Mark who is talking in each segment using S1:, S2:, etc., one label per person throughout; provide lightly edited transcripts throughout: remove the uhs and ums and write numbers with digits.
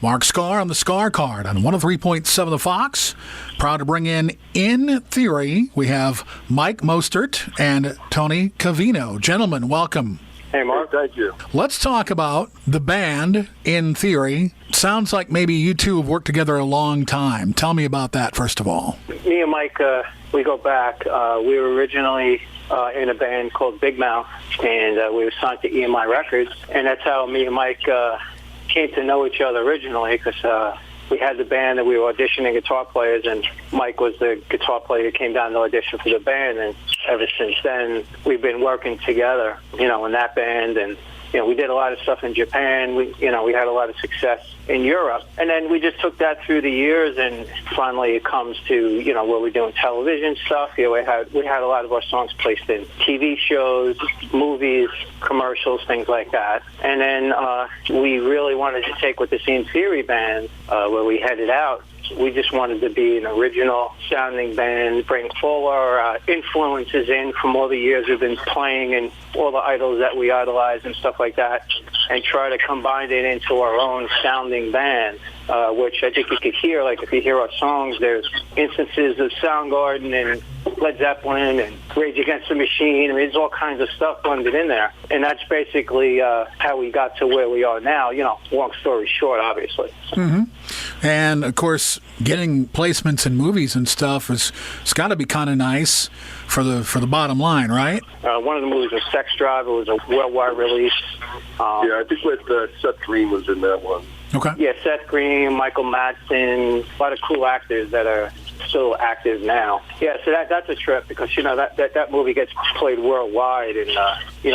S1: Mark Skaar on the Skaar Kaard on 103.7 The Fox. Proud to bring in Theory, we have Mike Mostert and Tony Convino. Gentlemen, welcome.
S2: Hey, Mark.
S3: Thank you.
S1: Let's talk about the band In Theory. Sounds like maybe you two have worked together a long time. Tell me about that, first of all.
S2: Me and Mike, we go back. We were originally in a band called Big Mouth, and we were signed to EMI Records. And that's how me and Mike came to know each other originally, because we had the band and we were auditioning guitar players, and Mike was the guitar player who came down to audition for the band. And ever since then, we've been working together, in that band. And we did a lot of stuff in Japan. We had a lot of success in Europe. And then we just took that through the years, and finally it comes to, where we're doing television stuff. We had a lot of our songs placed in TV shows, movies, commercials, things like that. And then we really wanted to take with the In Theory band, where we headed out. We just wanted to be an original sounding band, bring all our influences in from all the years we've been playing and all the idols that we idolize and stuff like that, and try to combine it into our own sounding band, which I think you could hear. Like, if you hear our songs, there's instances of Soundgarden and Led Zeppelin and Rage Against the Machine. I mean, there's all kinds of stuff blended in there. And that's basically how we got to where we are now, long story short, obviously.
S1: Mm-hmm. And, of course, getting placements in movies and stuff it's got to be kind of nice for the bottom line, right?
S2: One of the movies was Sex Drive. It was a worldwide release.
S3: Yeah, I think Seth Green was in that one.
S1: Okay.
S2: Yeah, Seth Green, Michael Madsen, a lot of cool actors that are still active now. Yeah, so that's a trip, because that movie gets played worldwide, and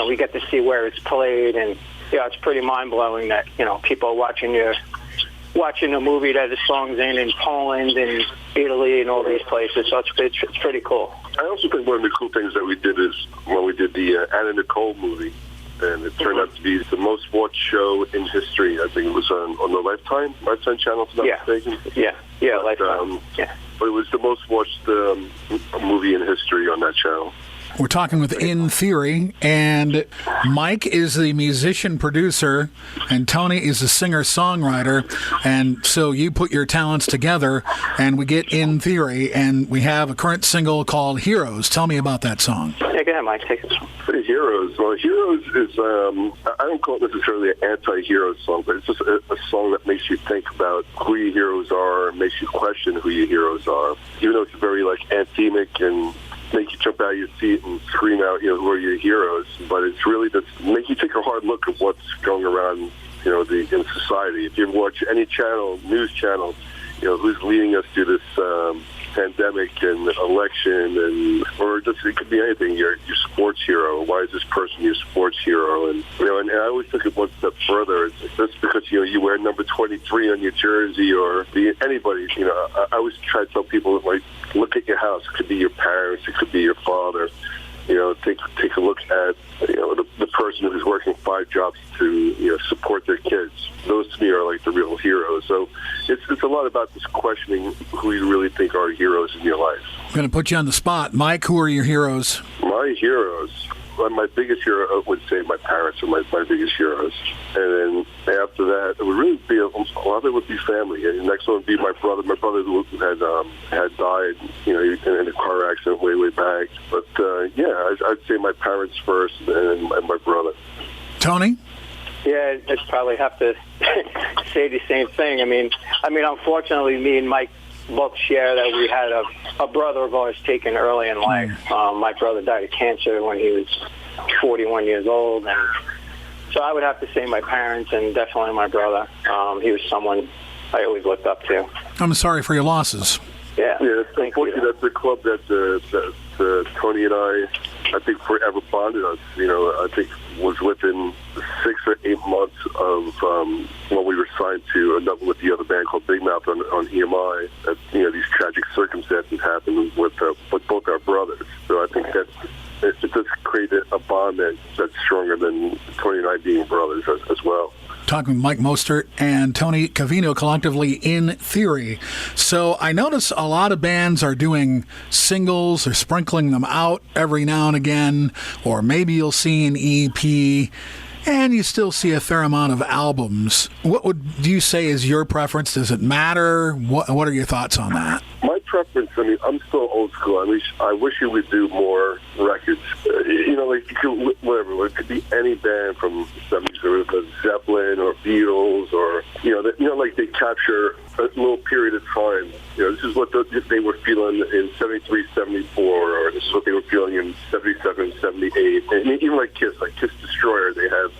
S2: we get to see where it's played, and it's pretty mind blowing that people are watching a movie that the song's in Poland and Italy and all these places. So it's pretty cool.
S3: I also think one of the cool things that we did is when we did the Anna Nicole movie, and it turned out to be the most watched show in history. I think it was on the Lifetime channel, if I'm not mistaken.
S2: Yeah, Lifetime.
S3: But it was the most watched movie in history on that channel.
S1: We're talking with In Theory, and Mike is the musician-producer, and Tony is the singer-songwriter, and so you put your talents together, and we get In Theory, and we have a current single called Heroes. Tell me about that song.
S2: Yeah, go ahead, Mike. Take it.
S3: Heroes. Well, Heroes is, I don't call it necessarily an anti-hero song, but it's just a song that makes you think about who your heroes are, and makes you question who your heroes are. Even though it's very, anthemic and make you jump out of your seat and scream out, who are your heroes. But it's really just make you take a hard look at what's going around, in society. If you watch any channel, news channel, who's leading us through this pandemic and election, or just it could be anything. Your sports hero. Why is this person your sports hero? And and I always took it one step further. It's just because you wear number 23 on your jersey, or anybody. I always try to tell people, look at your house. It could be your parents. It could be your father. Take a look at the person who's working 5 jobs to support their kids. Those to me are the real heroes. So it's a lot about just questioning who you really think are heroes in your life.
S1: I'm going to put you on the spot, Mike. Who are your heroes?
S3: My heroes. Well, my biggest hero, I would say my parents are my biggest heroes. And then after that, it would really be a lot of it would be family. And the next one would be my brother. My brother who had died, in a car accident way back. But I'd say my parents first, and my brother.
S1: Tony?
S2: Yeah, I'd probably have to say the same thing. I mean, unfortunately, me and Mike both share that we had a brother of ours taken early in life. My brother died of cancer when he was 41 years old, and so I would have to say my parents and definitely my brother. He was someone I always looked up to.
S1: I'm sorry for your losses.
S2: Yeah,
S3: unfortunately, that's the club that Tony and I think forever bonded us. I think was within 6 or 8 months of when we were signed to another with the other band called Big Mouth on EMI. That these tragic circumstances happened with both our brothers. So I think that it does create a bond that's stronger than Tony and I being brothers as well.
S1: Talking with Mike Mostert and Tony Convino, collectively In Theory. So I notice a lot of bands are doing singles or sprinkling them out every now and again, or maybe you'll see an EP. and you still see a fair amount of albums. What do you say is your preference? Does it matter? What are your thoughts on that?
S3: My preference, I mean, I'm still old school. I wish you would do more records. Like you could, whatever. It could be any band from the 70s, or Zeppelin or Beatles, or like they capture a little period of time. This is what they were feeling in 73, 74, or this is what they were feeling in 77, 78. And even like Kiss Destroyer, they have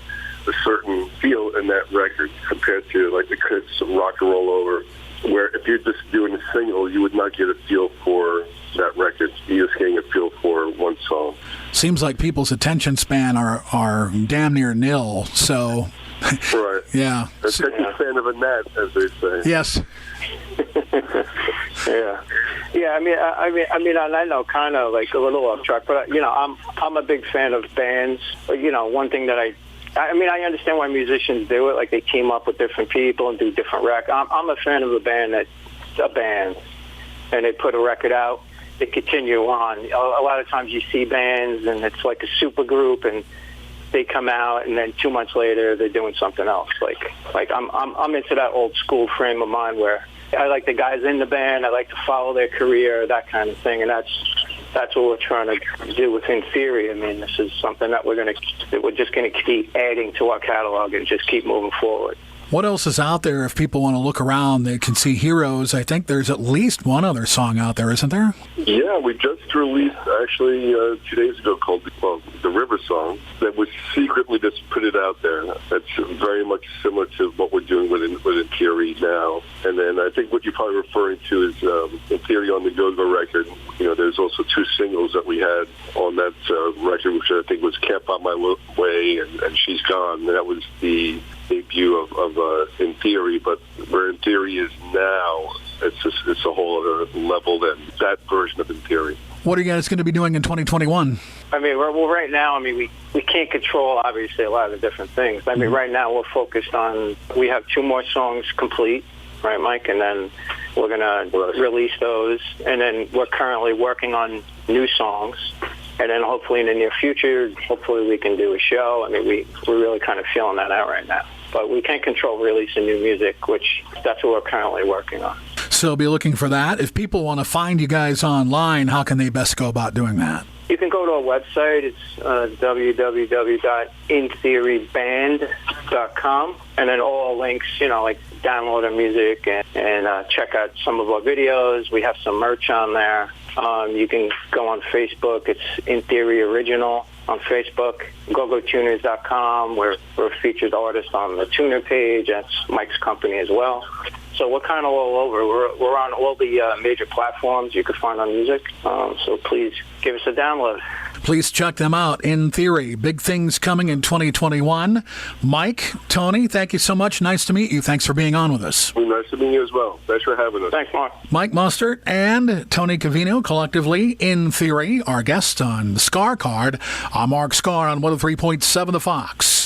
S3: a certain feel in that record compared to like the Kiss Rock and Roll Over, where if you're just doing a single, you would not get a feel for that record. You're just getting a feel for one song.
S1: Seems like people's attention span are damn near nil. So,
S3: right,
S1: yeah.
S3: Attention span of a gnat, as they say.
S1: Yes.
S2: Yeah. I mean, I know kind of like a little off track, but I'm a big fan of bands. One thing that I understand why musicians do it, like they team up with different people and do different records. I'm a fan of a band that's a band, and they put a record out, they continue on. A lot of times you see bands, and it's like a super group, and they come out, and then 2 months later they're doing something else. Like I'm into that old school frame of mind where I like the guys in the band, I like to follow their career, that kind of thing, and that's what we're trying to do with In Theory. I mean, this is something that we're just going to keep adding to our catalog and just keep moving forward.
S1: What else is out there? If people want to look around, they can see Heroes. I think there's at least one other song out there, isn't there?
S3: Yeah, we just released, actually, 2 days ago, called the River Song, that was secretly just put it out there. That's very much similar to what we're doing with In Theory now. And then I think what you're probably referring to is In Theory on the Go-Go record. There's also 2 singles that we had on that record, which I think was Can't Find My Way and She's Gone. And that was the debut of In Theory, but where In Theory is now, it's a whole other level than that version of In Theory.
S1: What are you guys going to be doing in 2021?
S2: I mean, right now, we can't control, obviously, a lot of different things. I mean, right now we're focused on, we have 2 more songs complete, right, Mike? And then we're going to release those. And then we're currently working on new songs. And then hopefully in the near future, hopefully we can do a show. I mean, we're really kind of feeling that out right now. But we can't control releasing new music, which that's what we're currently working on.
S1: So be looking for that. If people want to find you guys online, how can they best go about doing that?
S2: You can go to our website. It's www.intheoryband.com. And then all links, like download our music and check out some of our videos. We have some merch on there. You can go on Facebook. It's In Theory Original on Facebook. GoGoTuners.com. We're a featured artist on the Tuner page. That's Mike's company as well. So we're kind of all over. We're on all the major platforms you can find our music. So please give us a download.
S1: Please check them out. In Theory, big things coming in 2021. Mike, Tony, thank you so much. Nice to meet you. Thanks for being on with us.
S3: Well, nice to meet you as well. Thanks for having us.
S2: Thanks, Mark.
S1: Mike Mostert and Tony Convino, collectively, In Theory, our guests on the Skaar Kaard. I'm Mark Skaar on 103.7 The Fox.